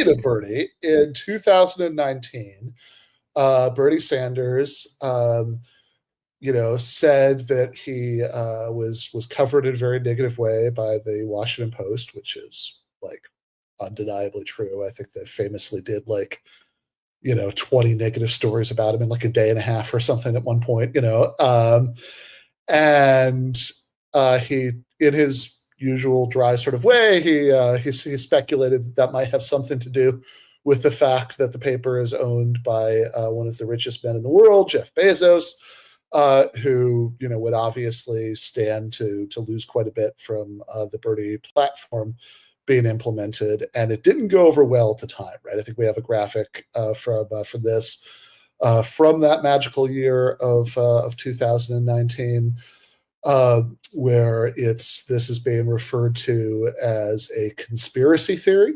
speaking of Bernie, in 2019, Bernie Sanders, said that he was covered in a very negative way by the Washington Post, which is like undeniably true. I think they famously did 20 negative stories about him in like a day and a half or something at one point, and he, in his usual dry sort of way, he speculated that might have something to do with the fact that the paper is owned by one of the richest men in the world, Jeff Bezos, who would obviously stand to lose quite a bit from the Bernie platform being implemented, and it didn't go over well at the time, right? I think we have a graphic from this from that magical year of 2019, where this is being referred to as a conspiracy theory,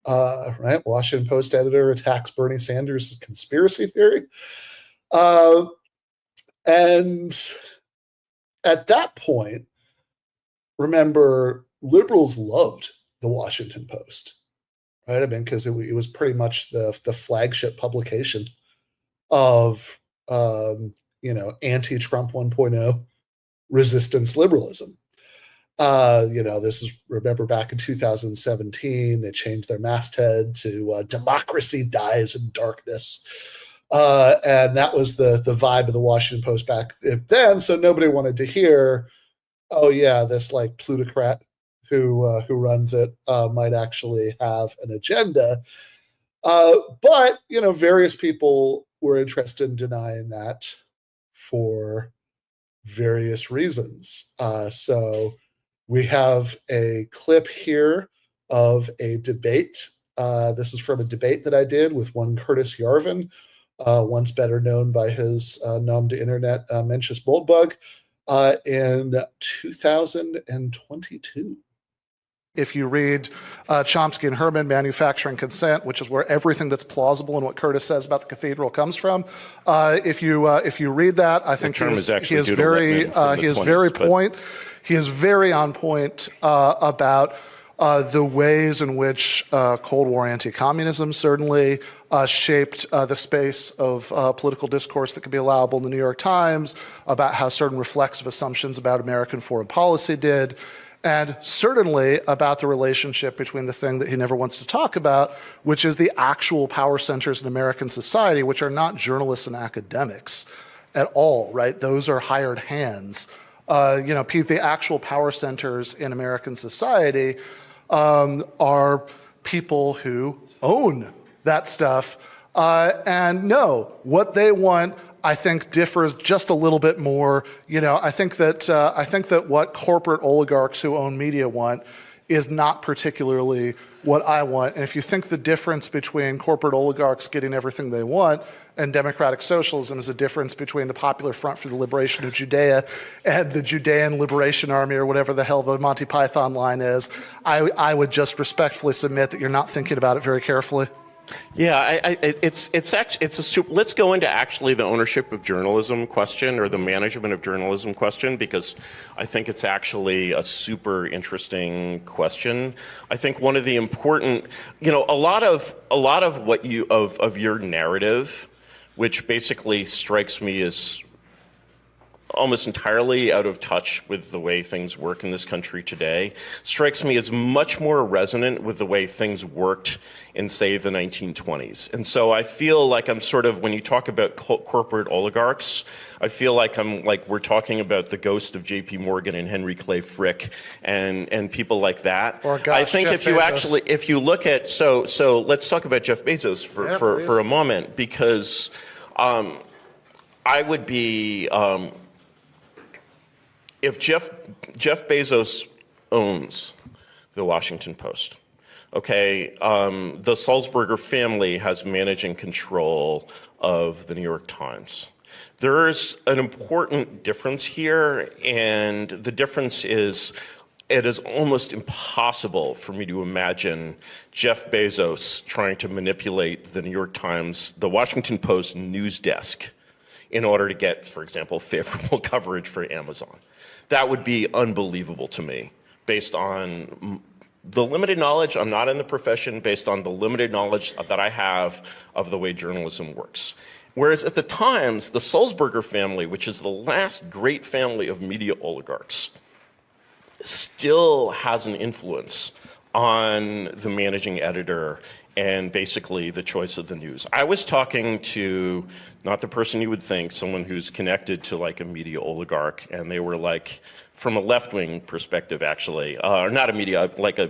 right? Washington Post editor attacks Bernie Sanders' conspiracy theory, and at that point, remember, liberals loved the Washington Post, right? I mean, because it was pretty much the flagship publication of anti-Trump 1.0 resistance liberalism. This is, remember, back in 2017, they changed their masthead to "Democracy Dies in Darkness," and that was the vibe of the Washington Post back then. So nobody wanted to hear, oh yeah, this like plutocrat who runs it might actually have an agenda. But various people were interested in denying that for various reasons. So we have a clip here of a debate. This is from a debate that I did with one Curtis Yarvin, once better known by his nom de internet Mencius Boldbug, in 2022. If you read Chomsky and Herman, Manufacturing Consent, which is where everything that's plausible in what Curtis says about the cathedral comes from, if you read that, I think he is very on point about the ways in which Cold War anti-communism certainly shaped the space of political discourse that could be allowable in the New York Times, about how certain reflexive assumptions about American foreign policy did, and certainly about the relationship between the thing that he never wants to talk about, which is the actual power centers in American society, which are not journalists and academics at all, right? Those are hired hands. The actual power centers in American society are people who own that stuff. And no, what they want, I think, differs just a little bit more. I think that what corporate oligarchs who own media want is not particularly what I want. And if you think the difference between corporate oligarchs getting everything they want and democratic socialism is a difference between the Popular Front for the Liberation of Judea and the Judean Liberation Army, or whatever the hell the Monty Python line is, I would just respectfully submit that you're not thinking about it very carefully. Yeah, let's go into actually the ownership of journalism question, or the management of journalism question, because I think it's actually a super interesting question. I think one of the important, a lot of what of your narrative, which basically strikes me as almost entirely out of touch with the way things work in this country today, strikes me as much more resonant with the way things worked in, say, the 1920s. And so I feel like I'm sort of, when you talk about corporate oligarchs, I feel like we're talking about the ghost of J.P. Morgan and Henry Clay Frick and people like that. Or gosh, I think Jeff if you look at, so let's talk about Jeff Bezos for a moment, because I would be, if Jeff Bezos owns the Washington Post, okay, the Sulzberger family has managing control of the New York Times. There's an important difference here, and the difference is it is almost impossible for me to imagine Jeff Bezos trying to manipulate the New York Times, the Washington Post news desk, in order to get, for example, favorable coverage for Amazon. That would be unbelievable to me, based on the limited knowledge, I'm not in the profession based on the limited knowledge that I have of the way journalism works. Whereas at the Times, the Sulzberger family, which is the last great family of media oligarchs, still has an influence on the managing editor and basically the choice of the news. I was talking to, not the person you would think, someone who's connected to like a media oligarch, and they were like, from a left-wing perspective, actually, or not a media, like a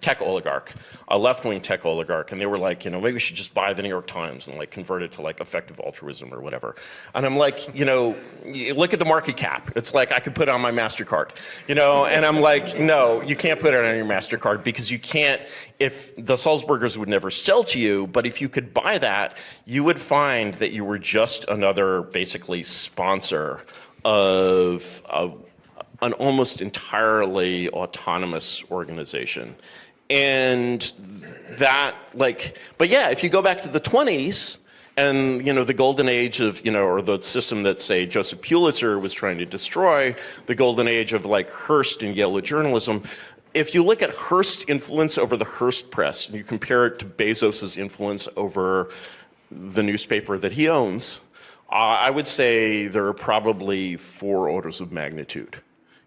tech oligarch, a left-wing tech oligarch, and they were like, maybe we should just buy the New York Times and like convert it to like effective altruism or whatever. And I'm like, look at the market cap. It's like I could put it on my MasterCard, and I'm like, no, you can't put it on your MasterCard because you can't. If the Sulzbergers would never sell to you, but if you could buy that, you would find that you were just another basically sponsor of an almost entirely autonomous organization. And that, but yeah, if you go back to the 20s and, the golden age of, or the system that, say, Joseph Pulitzer was trying to destroy, the golden age of like Hearst and Yellow journalism, if you look at Hearst's influence over the Hearst press and you compare it to Bezos's influence over the newspaper that he owns, I would say there are probably 4 orders of magnitude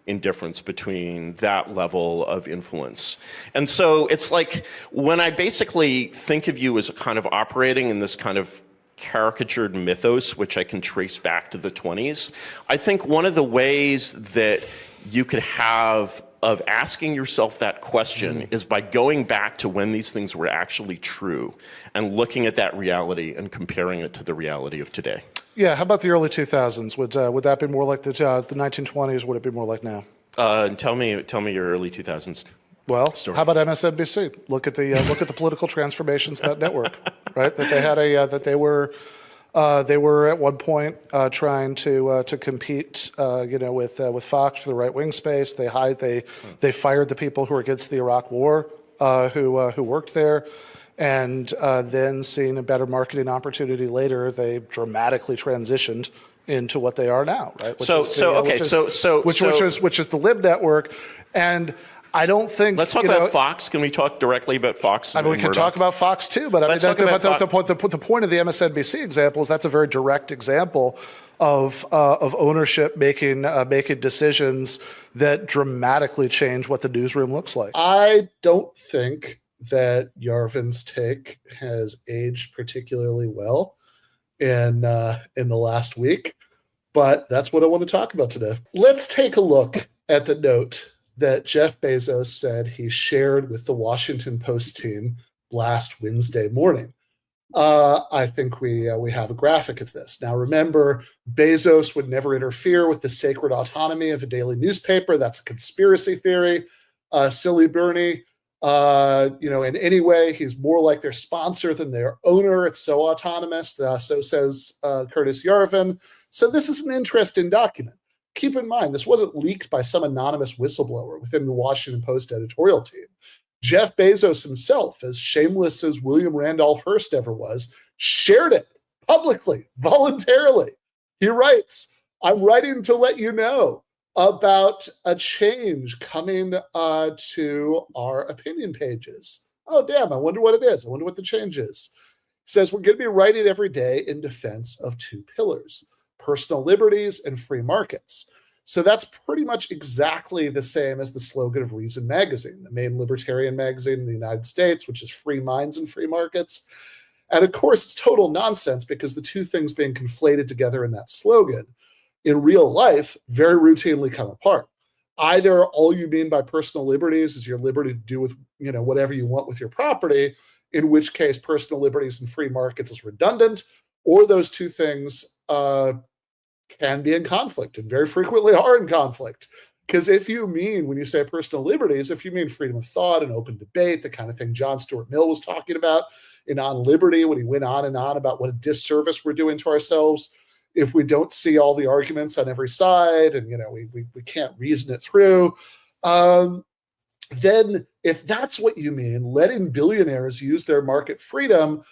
in difference between that level of influence. And so it's like when I basically think of you as a kind of operating in this kind of caricatured mythos, which I can trace back to the 20s, I think one of the ways that you could have of asking yourself that question is by going back to when these things were actually true and looking at that reality and comparing it to the reality of today. Yeah, how about the early 2000s? Would that be more like the 1920s? Would it be more like now? Tell me your early 2000s. Well, story. How about MSNBC? Look at the political transformations of that network, right? That they had they were at one point trying to compete, with Fox for the right wing space. They fired the people who were against the Iraq War, who worked there. And then seeing a better marketing opportunity later, they dramatically transitioned into what they are now, right? Which is the Lib network. And I don't think. Let's talk about Fox. Can we talk directly about Fox? We can talk about Fox too, but the point of the MSNBC example is that's a very direct example of ownership making decisions that dramatically change what the newsroom looks like. I don't think that Yarvin's take has aged particularly well in the last week, but that's what I want to talk about today. Let's take a look at the note that Jeff Bezos said he shared with the Washington Post team last Wednesday morning. I think we have a graphic of this. Now, remember, Bezos would never interfere with the sacred autonomy of a daily newspaper. That's a conspiracy theory. Silly Bernie. In any way, he's more like their sponsor than their owner. It's so autonomous. So says Curtis Yarvin. So this is an interesting document. Keep in mind, this wasn't leaked by some anonymous whistleblower within the Washington Post editorial team. Jeff Bezos himself, as shameless as William Randolph Hearst ever was, shared it publicly, voluntarily. He writes, "I'm writing to let you know about a change coming to our opinion pages." Oh, damn, I wonder what it is. I wonder what the change is. He says, "We're going to be writing every day in defense of 2 pillars, personal liberties and free markets." So that's pretty much exactly the same as the slogan of Reason magazine, the main libertarian magazine in the United States, which is free minds and free markets. And of course, it's total nonsense because the 2 things being conflated together in that slogan in real life very routinely come apart. Either all you mean by personal liberties is your liberty to do with whatever you want with your property, in which case personal liberties and free markets is redundant, or those 2 things can be in conflict and very frequently are in conflict. Because when you say personal liberties, if you mean freedom of thought and open debate, the kind of thing John Stuart Mill was talking about in On Liberty when he went on and on about what a disservice we're doing to ourselves if we don't see all the arguments on every side and we can't reason it through, then if that's what you mean, letting billionaires use their market freedom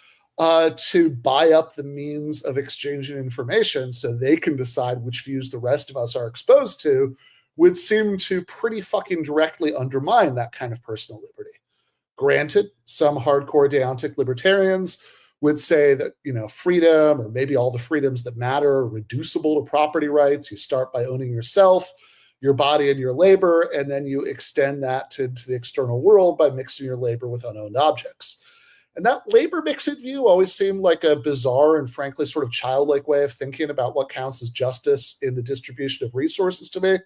to buy up the means of exchanging information so they can decide which views the rest of us are exposed to, would seem to pretty fucking directly undermine that kind of personal liberty. Granted, some hardcore deontic libertarians would say that, freedom, or maybe all the freedoms that matter, are reducible to property rights. You start by owning yourself, your body, and your labor, and then you extend that to the external world by mixing your labor with unowned objects. And that labor mixing view always seemed like a bizarre and frankly sort of childlike way of thinking about what counts as justice in the distribution of resources to me.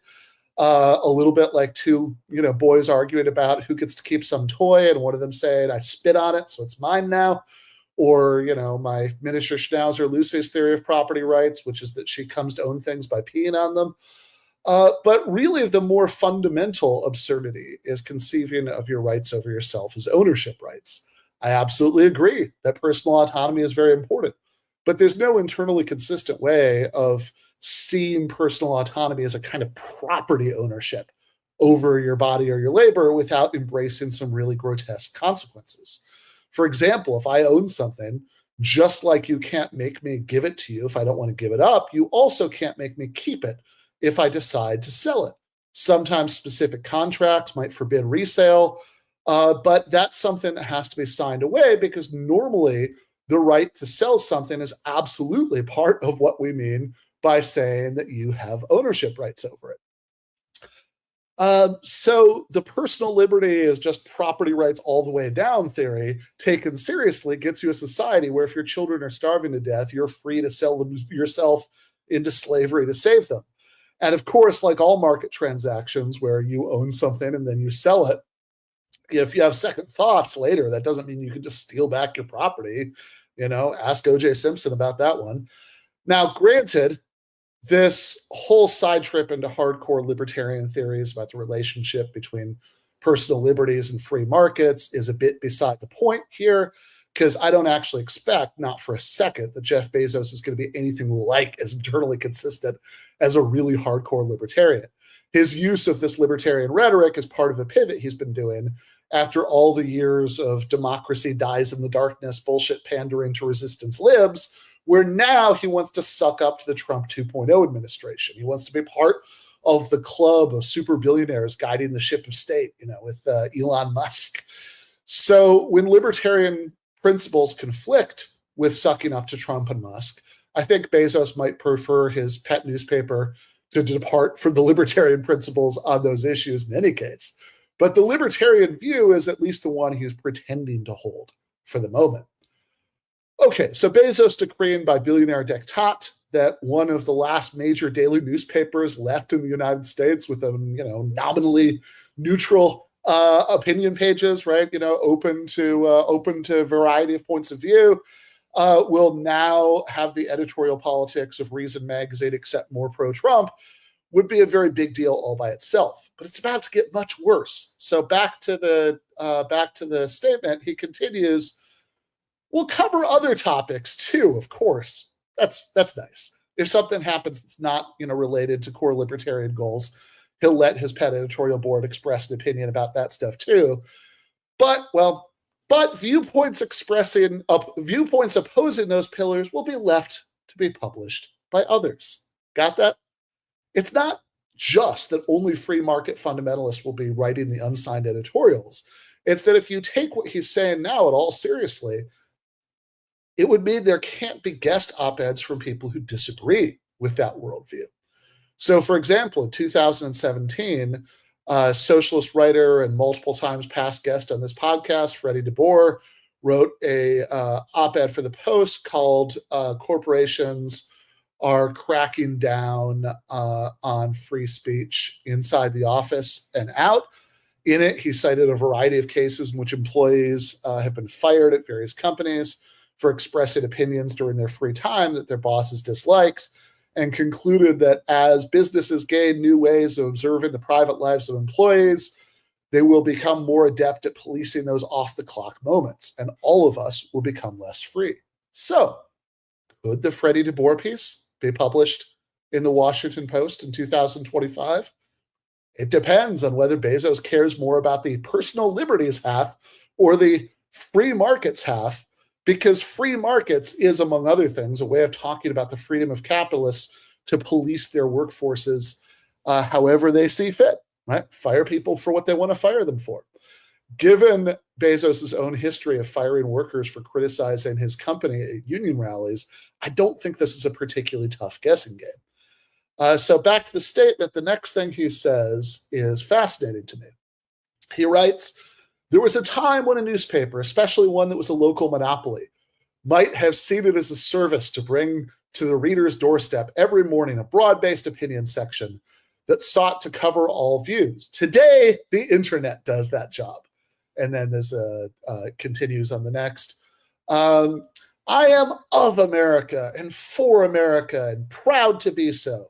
A little bit like two, boys arguing about who gets to keep some toy, and one of them saying, I spit on it, so it's mine now. Or, my miniature schnauzer Lucy's theory of property rights, which is that she comes to own things by peeing on them. But really, the more fundamental absurdity is conceiving of your rights over yourself as ownership rights. I absolutely agree that personal autonomy is very important, but there's no internally consistent way of seeing personal autonomy as a kind of property ownership over your body or your labor without embracing some really grotesque consequences. For example, if I own something, just like you can't make me give it to you if I don't want to give it up, you also can't make me keep it if I decide to sell it. Sometimes specific contracts might forbid resale, but that's something that has to be signed away, because normally the right to sell something is absolutely part of what we mean by saying that you have ownership rights over it. So the personal liberty is just property rights all the way down theory, taken seriously, gets you a society where if your children are starving to death, you're free to sell them yourself into slavery to save them. And of course, like all market transactions where you own something and then you sell it, if you have second thoughts later, that doesn't mean you can just steal back your property. Ask O.J. Simpson about that one. Now, granted, this whole side trip into hardcore libertarian theories about the relationship between personal liberties and free markets is a bit beside the point here, because I don't actually expect, not for a second, that Jeff Bezos is going to be anything like as internally consistent as a really hardcore libertarian. His use of this libertarian rhetoric is part of a pivot he's been doing after all the years of democracy dies in the darkness bullshit pandering to resistance libs, where now he wants to suck up to the Trump 2.0 administration. He wants to be part of the club of super billionaires guiding the ship of state, with Elon Musk. So when libertarian principles conflict with sucking up to Trump and Musk, I think Bezos might prefer his pet newspaper to depart from the libertarian principles on those issues in any case. But the libertarian view is at least the one he's pretending to hold for the moment. Okay, so Bezos decreeing by billionaire diktat that one of the last major daily newspapers left in the United States with a nominally neutral opinion pages, right? Open to a variety of points of view, will now have the editorial politics of Reason magazine except more pro-Trump, would be a very big deal all by itself. But it's about to get much worse. So back to the statement, he continues. We'll cover other topics too, of course. That's nice. If something happens that's not, related to core libertarian goals, he'll let his pet editorial board express an opinion about that stuff too. But viewpoints opposing those pillars will be left to be published by others. Got that? It's not just that only free market fundamentalists will be writing the unsigned editorials. It's that if you take what he's saying now at all seriously, it would mean there can't be guest op-eds from people who disagree with that worldview. So, for example, in 2017, socialist writer and multiple times past guest on this podcast, Freddie DeBoer, wrote a op-ed for the Post called "Corporations Are Cracking Down on Free Speech Inside the Office and Out." In it, he cited a variety of cases in which employees have been fired at various companies for expressing opinions during their free time that their bosses disliked, and concluded that as businesses gain new ways of observing the private lives of employees, they will become more adept at policing those off-the-clock moments, and all of us will become less free. So, could the Freddie DeBoer piece be published in the Washington Post in 2025? It depends on whether Bezos cares more about the personal liberties half or the free markets half, because free markets is, among other things, a way of talking about the freedom of capitalists to police their workforces however they see fit, right? Fire people for what they want to fire them for. Given Bezos' own history of firing workers for criticizing his company at union rallies, I don't think this is a particularly tough guessing game. So back to the statement, the next thing he says is fascinating to me. He writes, there was a time when a newspaper, especially one that was a local monopoly, might have seen it as a service to bring to the reader's doorstep every morning a broad-based opinion section that sought to cover all views. Today, the internet does that job. And then there's continues on the next. I am of America and for America and proud to be so.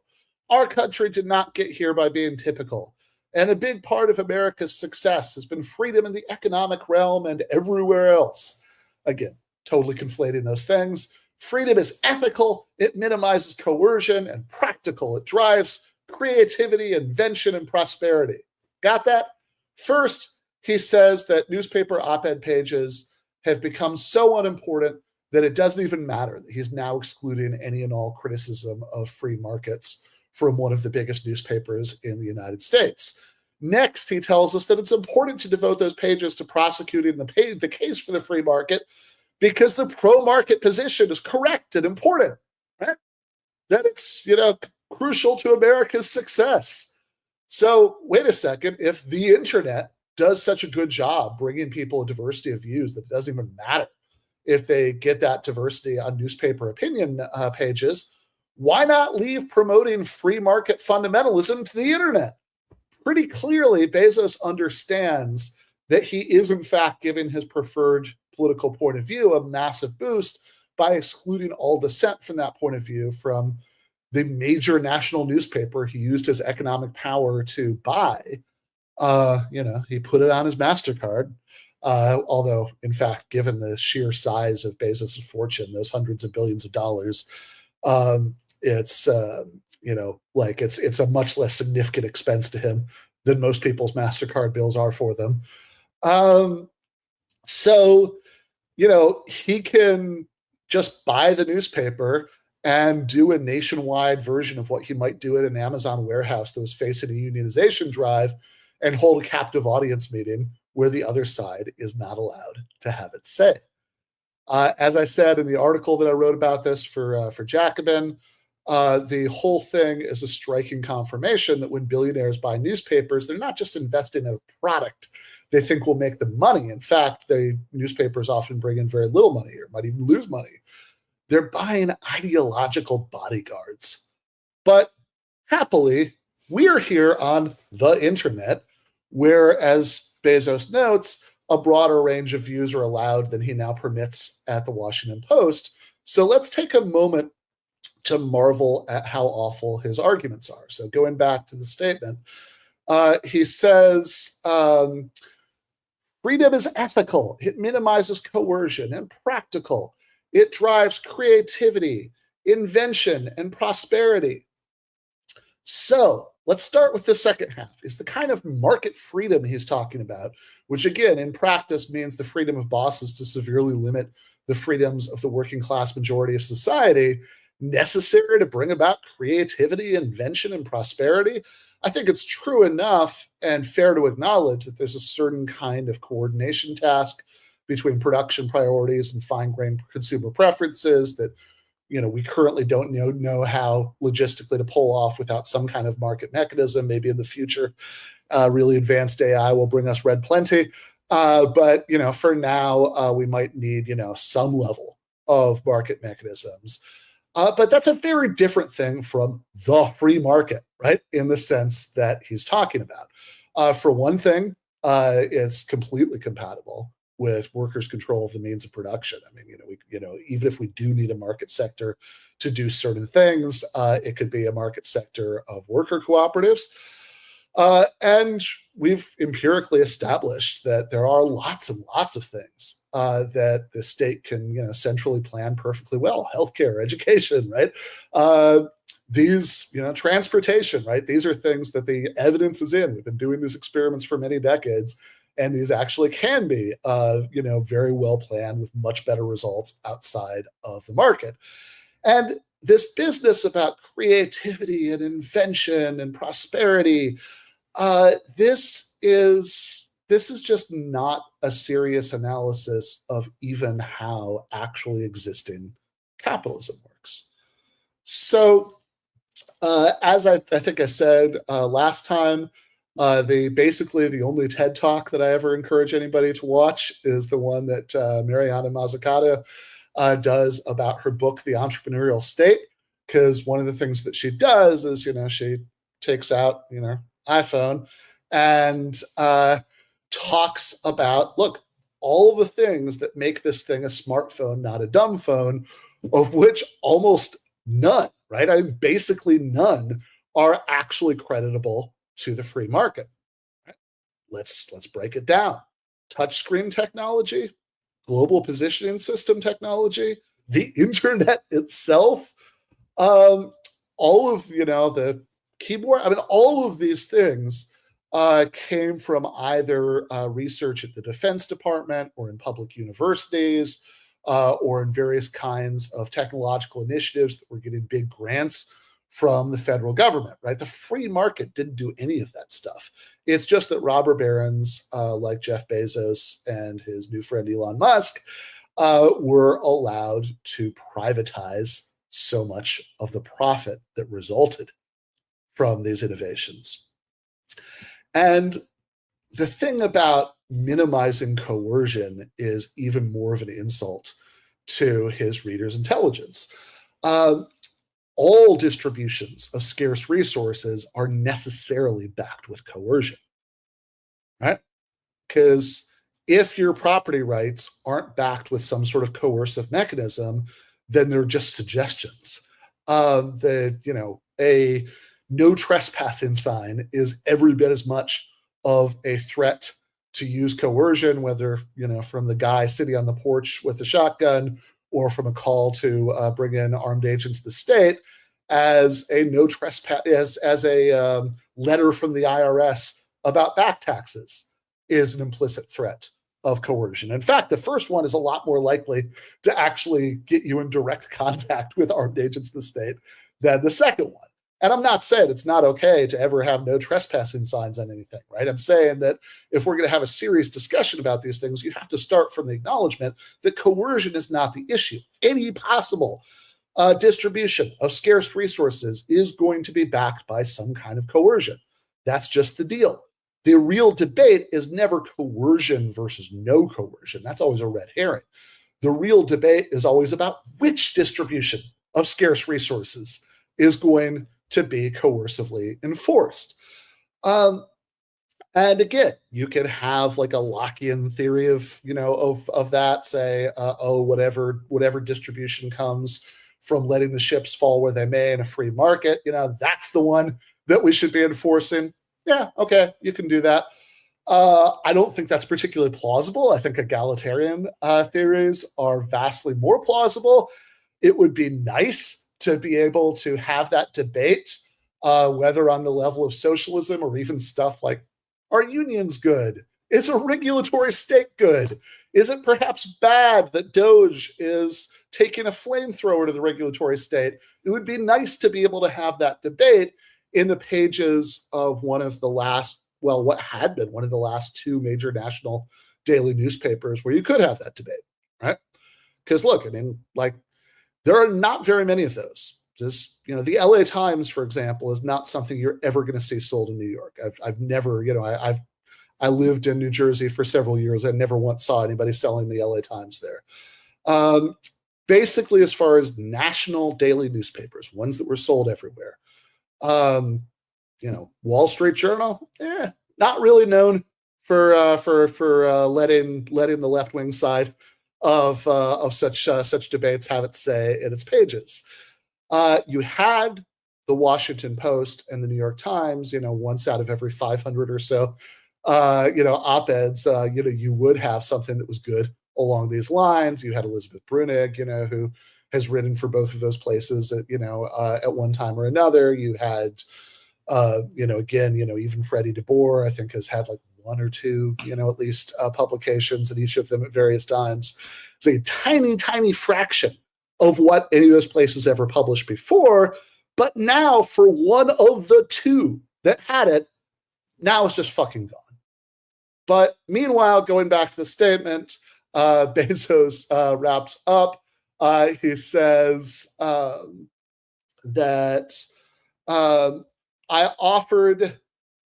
Our country did not get here by being typical. And a big part of America's success has been freedom in the economic realm and everywhere else. Again, totally conflating those things. Freedom is ethical. It minimizes coercion, and practical. It drives creativity, invention, and prosperity. Got that? First, he says that newspaper op-ed pages have become so unimportant that it doesn't even matter that he's now excluding any and all criticism of free markets from one of the biggest newspapers in the United States. Next, he tells us that it's important to devote those pages to prosecuting the case for the free market because the pro-market position is correct and important, right? That it's, crucial to America's success. So wait a second, if the internet does such a good job bringing people a diversity of views that it doesn't even matter if they get that diversity on newspaper opinion pages, why not leave promoting free market fundamentalism to the internet? Pretty clearly, Bezos understands that he is, in fact, giving his preferred political point of view a massive boost by excluding all dissent from that point of view from the major national newspaper he used his economic power to buy. He put it on his MasterCard. Although, in fact, given the sheer size of Bezos' fortune, those hundreds of billions of dollars, it's a much less significant expense to him than most people's MasterCard bills are for them. He can just buy the newspaper and do a nationwide version of what he might do at an Amazon warehouse that was facing a unionization drive and hold a captive audience meeting where the other side is not allowed to have its say. As I said in the article that I wrote about this for Jacobin, the whole thing is a striking confirmation that when billionaires buy newspapers, they're not just investing in a product they think will make them money. In fact, the newspapers often bring in very little money or might even lose money. They're buying ideological bodyguards. But happily, we're here on the internet, where, as Bezos notes, a broader range of views are allowed than he now permits at the Washington Post. So let's take a moment to marvel at how awful his arguments are. So going back to the statement, he says, freedom is ethical. It minimizes coercion and practical. It drives creativity, invention, and prosperity. So let's start with the second half, is the kind of market freedom he's talking about, which again, in practice means the freedom of bosses to severely limit the freedoms of the working class majority of society, necessary to bring about creativity, invention, and prosperity. I think it's true enough and fair to acknowledge that there's a certain kind of coordination task between production priorities and fine-grained consumer preferences that we currently don't know how logistically to pull off without some kind of market mechanism. Maybe in the future, really advanced AI will bring us red plenty. But for now, we might need some level of market mechanisms. But that's a very different thing from the free market, right? In the sense that he's talking about. For one thing, it's completely compatible with workers' control of the means of production. I mean, even if we do need a market sector to do certain things, it could be a market sector of worker cooperatives. And we've empirically established that there are lots and lots of things that the state can, centrally plan perfectly well. Healthcare, education, right? These, transportation, right? These are things that the evidence is in. We've been doing these experiments for many decades. And these actually can be, very well planned with much better results outside of the market. And this business about creativity and invention and prosperity, this is just not a serious analysis of even how actually existing capitalism works. So, as I think I said last time, basically the only TED Talk that I ever encourage anybody to watch is the one that Mariana Mazzucato does about her book, The Entrepreneurial State, because one of the things that she does is, she takes out, iPhone and talks about, look, all the things that make this thing a smartphone, not a dumb phone, of which almost none, right? Basically none are actually creditable to the free market. Right? Let's break it down. Touchscreen technology, global positioning system technology, the internet itself, all of the keyboard. All of these things came from either research at the Defense Department or in public universities or in various kinds of technological initiatives that were getting big grants from the federal government, right? The free market didn't do any of that stuff. It's just that robber barons like Jeff Bezos and his new friend Elon Musk were allowed to privatize so much of the profit that resulted from these innovations. And the thing about minimizing coercion is even more of an insult to his readers' intelligence. All distributions of scarce resources are necessarily backed with coercion, right? Because if your property rights aren't backed with some sort of coercive mechanism, then they're just suggestions. A no trespassing sign is every bit as much of a threat to use coercion, whether from the guy sitting on the porch with the shotgun or from a call to bring in armed agents of the state, as a no trespass, as a letter from the IRS about back taxes is an implicit threat of coercion. In fact, the first one is a lot more likely to actually get you in direct contact with armed agents of the state than the second one. And I'm not saying it's not okay to ever have no trespassing signs on anything, right? I'm saying that if we're going to have a serious discussion about these things, you have to start from the acknowledgement that coercion is not the issue. Any possible distribution of scarce resources is going to be backed by some kind of coercion. That's just the deal. The real debate is never coercion versus no coercion. That's always a red herring. The real debate is always about which distribution of scarce resources is going to be coercively enforced. And again, you can have like a Lockean theory of that, say, whatever distribution comes from letting the ships fall where they may in a free market, that's the one that we should be enforcing. Yeah, okay, you can do that. I don't think that's particularly plausible. I think egalitarian theories are vastly more plausible. It would be nice to be able to have that debate, whether on the level of socialism or even stuff like, are unions good? Is a regulatory state good? Is it perhaps bad that Doge is taking a flamethrower to the regulatory state? It would be nice to be able to have that debate in the pages of what had been one of the last two major national daily newspapers where you could have that debate, right? Because look, there are not very many of those. Just, the LA Times, for example, is not something you're ever going to see sold in New York. I've never, I lived in New Jersey for several years. I never once saw anybody selling the LA Times there. Basically, as far as national daily newspapers, ones that were sold everywhere, Wall Street Journal, not really known for letting the left-wing side of such debates have its say in its pages. You had the Washington Post and the New York Times, once out of every 500 or so, op-eds, you would have something that was good along these lines. You had Elizabeth Brunig, who has written for both of those places, at one time or another. You had, even Freddie DeBoer, I think, has had like one or two, at least publications, and each of them at various times. It's a tiny, tiny fraction of what any of those places ever published before. But now, for one of the two that had it, now it's just fucking gone. But meanwhile, going back to the statement, Bezos wraps up. He says that I offered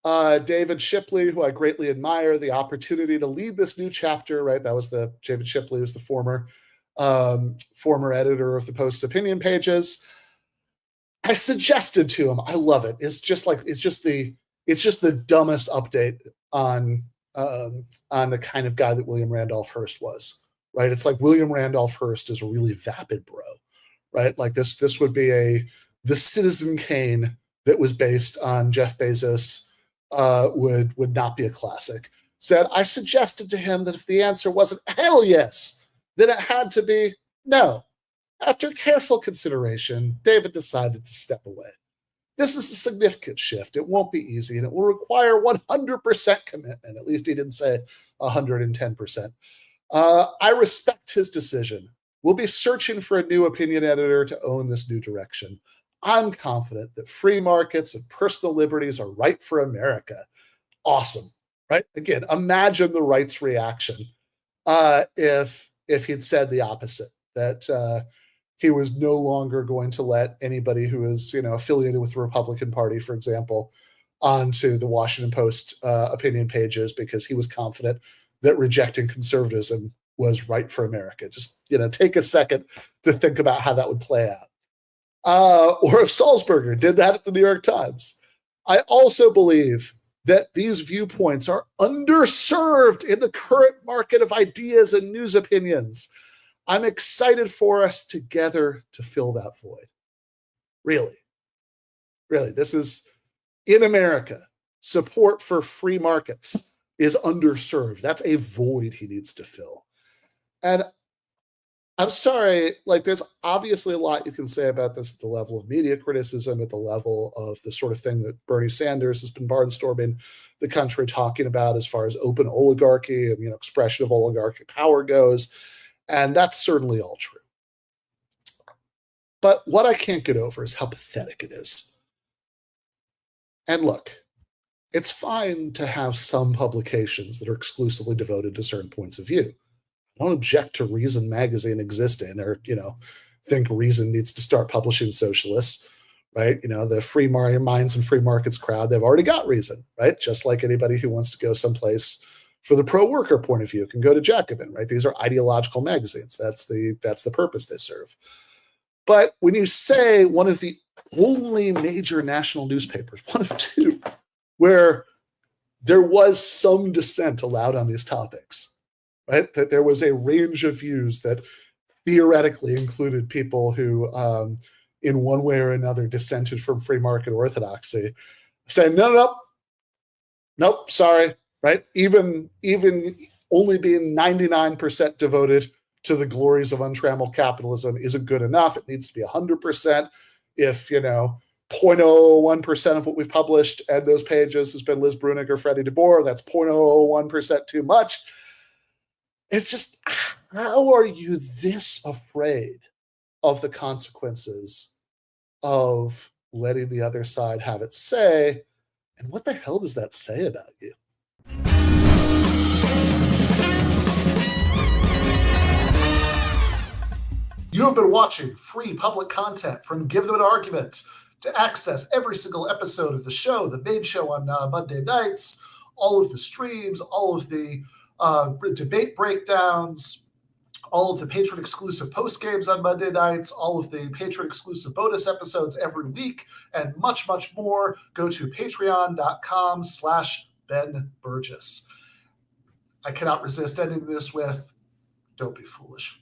David Shipley, who I greatly admire, the opportunity to lead this new chapter, right? That was David Shipley was the former editor of the Post's opinion pages. I suggested to him, I love it. It's just the dumbest update on the kind of guy that William Randolph Hearst was, right? It's like William Randolph Hearst is a really vapid bro, right? Like this would be the Citizen Kane that was based on Jeff Bezos would not be a classic. Said, I suggested to him that if the answer wasn't hell yes, then it had to be no. After careful consideration, David decided to step away. This is a significant shift. It won't be easy, and it will require 100% commitment. At least he didn't say 110%. I respect his decision. We'll be searching for a new opinion editor to own this new direction. I'm confident that free markets and personal liberties are right for America. Awesome, right? Again, imagine the right's reaction if he'd said the opposite, that he was no longer going to let anybody who is, affiliated with the Republican Party, for example, onto the Washington Post opinion pages because he was confident that rejecting conservatism was right for America. Just, take a second to think about how that would play out. Or if Salzberger did that at the New York Times. I also believe that these viewpoints are underserved in the current market of ideas and news opinions. I'm excited for us together to fill that void. Really, this is, in America, support for free markets is underserved. That's a void he needs to fill. And I'm sorry, there's obviously a lot you can say about this at the level of media criticism, at the level of the sort of thing that Bernie Sanders has been barnstorming the country talking about as far as open oligarchy and, expression of oligarchic power goes. And that's certainly all true. But what I can't get over is how pathetic it is. And look, it's fine to have some publications that are exclusively devoted to certain points of view. I don't object to Reason magazine existing or, think Reason needs to start publishing socialists, right? The free minds and free markets crowd, they've already got Reason, right? Just like anybody who wants to go someplace for the pro-worker point of view can go to Jacobin, right? These are ideological magazines. That's the purpose they serve. But when you say one of the only major national newspapers, one of two, where there was some dissent allowed on these topics, right? That there was a range of views that theoretically included people who, in one way or another, dissented from free market orthodoxy, saying, nope, sorry, right? Even only being 99% devoted to the glories of untrammeled capitalism isn't good enough. It needs to be 100%. If, 0.01% of what we've published and those pages has been Liz Brunig or Freddie DeBoer, that's 0.01% too much. It's just, how are you this afraid of the consequences of letting the other side have its say? And what the hell does that say about you? You have been watching free public content from Give Them an Argument. To access every single episode of the show, the main show on Monday nights, all of the streams, all of the debate breakdowns, all of the patron-exclusive postgames on Monday nights, all of the patron-exclusive bonus episodes every week, and much, much more, go to patreon.com/Ben Burgis. I cannot resist ending this with, don't be foolish.